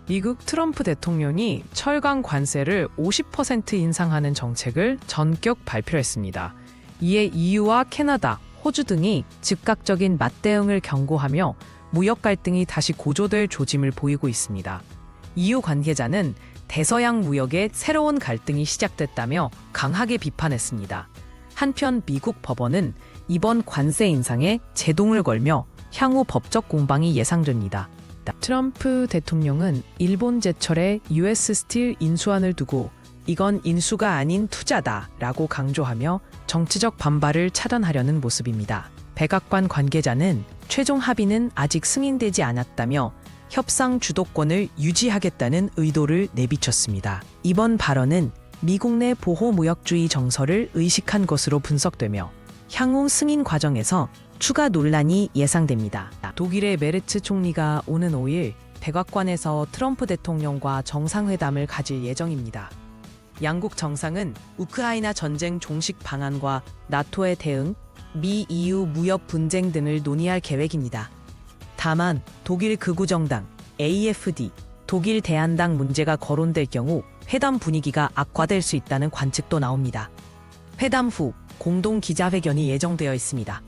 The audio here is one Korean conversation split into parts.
미국 트럼프 대통령이 철강 관세를 50% 인상하는 정책을 전격 발표했습니다. 이에 EU와 캐나다, 호주 등이 즉각적인 맞대응을 경고하며 무역 갈등이 다시 고조될 조짐을 보이고 있습니다. EU 관계자는 대서양 무역에 새로운 갈등이 시작됐다며 강하게 비판했습니다. 한편 미국 법원은 이번 관세 인상에 제동을 걸며 향후 법적 공방이 예상됩니다. 트럼프 대통령은 일본 제철에 US 스틸 인수안을 두고 이건 인수가 아닌 투자다라고 강조하며 정치적 반발을 차단하려는 모습입니다. 백악관 관계자는 최종 합의는 아직 승인되지 않았다며 협상 주도권을 유지하겠다는 의도를 내비쳤습니다. 이번 발언은 미국 내 보호무역주의 정서를 의식한 것으로 분석되며 향후 승인 과정에서 추가 논란이 예상됩니다. 독일의 메르츠 총리가 오는 5일 백악관에서 트럼프 대통령과 정상회담을 가질 예정입니다. 양국 정상은 우크라이나 전쟁 종식 방안과 나토의 대응, 미-EU 무역 분쟁 등을 논의할 계획입니다. 다만 독일 극우정당 AfD, 독일 대한당 문제가 거론될 경우 회담 분위기가 악화될 수 있다는 관측도 나옵니다. 회담 후 공동 기자회견이 예정되어 있습니다.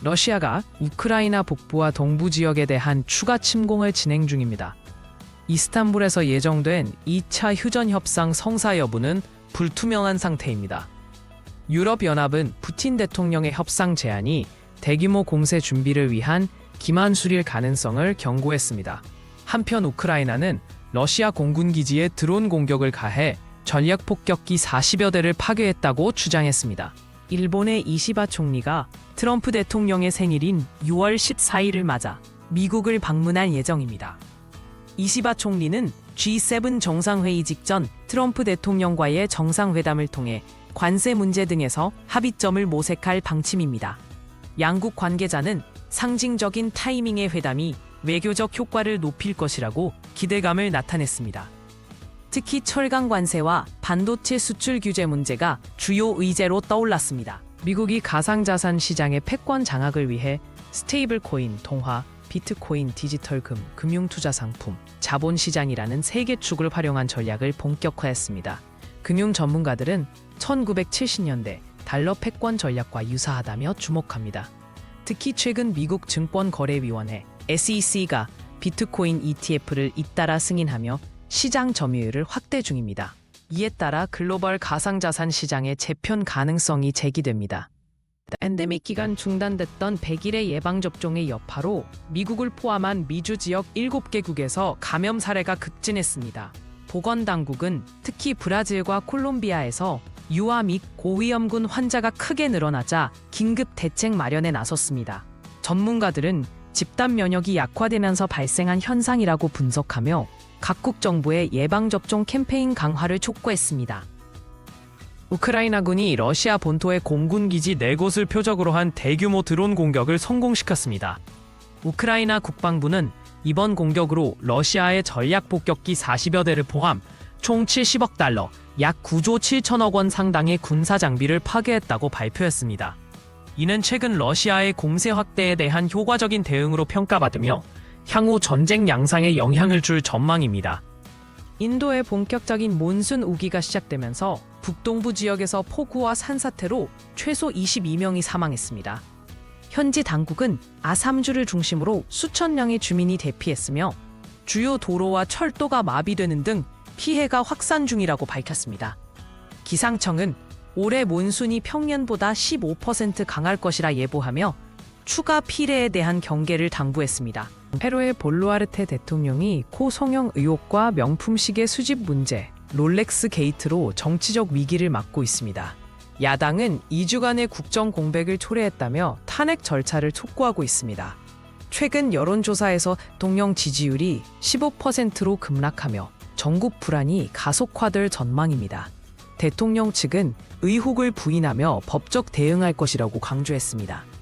러시아가 우크라이나 북부와 동부 지역에 대한 추가 침공을 진행 중입니다. 이스탄불에서 예정된 2차 휴전협상 성사 여부는 불투명한 상태입니다. 유럽연합은 푸틴 대통령의 협상 제안이 대규모 공세 준비를 위한 기만술일 가능성을 경고했습니다. 한편 우크라이나는 러시아 공군기지에 드론 공격을 가해 전략 폭격기 40여 대를 파괴했다고 주장했습니다. 일본의 이시바 총리가 트럼프 대통령의 생일인 6월 14일을 맞아 미국을 방문할 예정입니다. 이시바 총리는 G7 정상회의 직전 트럼프 대통령과의 정상회담을 통해 관세 문제 등에서 합의점을 모색할 방침입니다. 양국 관계자는 상징적인 타이밍의 회담이 외교적 효과를 높일 것이라고 기대감을 나타냈습니다. 특히 철강 관세와 반도체 수출 규제 문제가 주요 의제로 떠올랐습니다. 미국이 가상자산 시장의 패권 장악을 위해 스테이블 코인, 동화, 비트코인, 디지털금, 금융투자 상품, 자본시장이라는 세 개 축을 활용한 전략을 본격화했습니다. 금융 전문가들은 1970년대 달러 패권 전략과 유사하다며 주목합니다. 특히 최근 미국 증권거래위원회 SEC가 비트코인 ETF를 잇따라 승인하며 시장 점유율을 확대 중입니다. 이에 따라 글로벌 가상자산 시장의 재편 가능성이 제기됩니다. 팬데믹 기간 중단됐던 100일의 예방접종의 여파로 미국을 포함한 미주 지역 7개국에서 감염 사례가 급증했습니다. 보건당국은 특히 브라질과 콜롬비아에서 유아 및 고위험군 환자가 크게 늘어나자 긴급 대책 마련에 나섰습니다. 전문가들은 집단 면역이 약화되면서 발생한 현상이라고 분석하며 각국 정부의 예방접종 캠페인 강화를 촉구했습니다. 우크라이나군이 러시아 본토의 공군기지 4곳을 표적으로 한 대규모 드론 공격을 성공시켰습니다. 우크라이나 국방부는 이번 공격으로 러시아의 전략 폭격기 40여 대를 포함 총 70억 달러, 약 9조 7천억 원 상당의 군사 장비를 파괴했다고 발표했습니다. 이는 최근 러시아의 공세 확대에 대한 효과적인 대응으로 평가받으며 향후 전쟁 양상에 영향을 줄 전망입니다. 인도의 본격적인 몬순 우기가 시작되면서 북동부 지역에서 폭우와 산사태로 최소 22명이 사망했습니다. 현지 당국은 아삼주를 중심으로 수천 명의 주민이 대피했으며 주요 도로와 철도가 마비되는 등 피해가 확산 중이라고 밝혔습니다. 기상청은 올해 몬순이 평년보다 15% 강할 것이라 예보하며 추가 피해에 대한 경계를 당부했습니다. 페루의 볼루아르테 대통령이 코 성형 의혹과 명품 시계 수집 문제, 롤렉스 게이트로 정치적 위기를 맞고 있습니다. 야당은 2주간의 국정 공백을 초래했다며 탄핵 절차를 촉구하고 있습니다. 최근 여론조사에서 대통령 지지율이 15%로 급락하며 전국 불안이 가속화될 전망입니다. 대통령 측은 의혹을 부인하며 법적 대응할 것이라고 강조했습니다.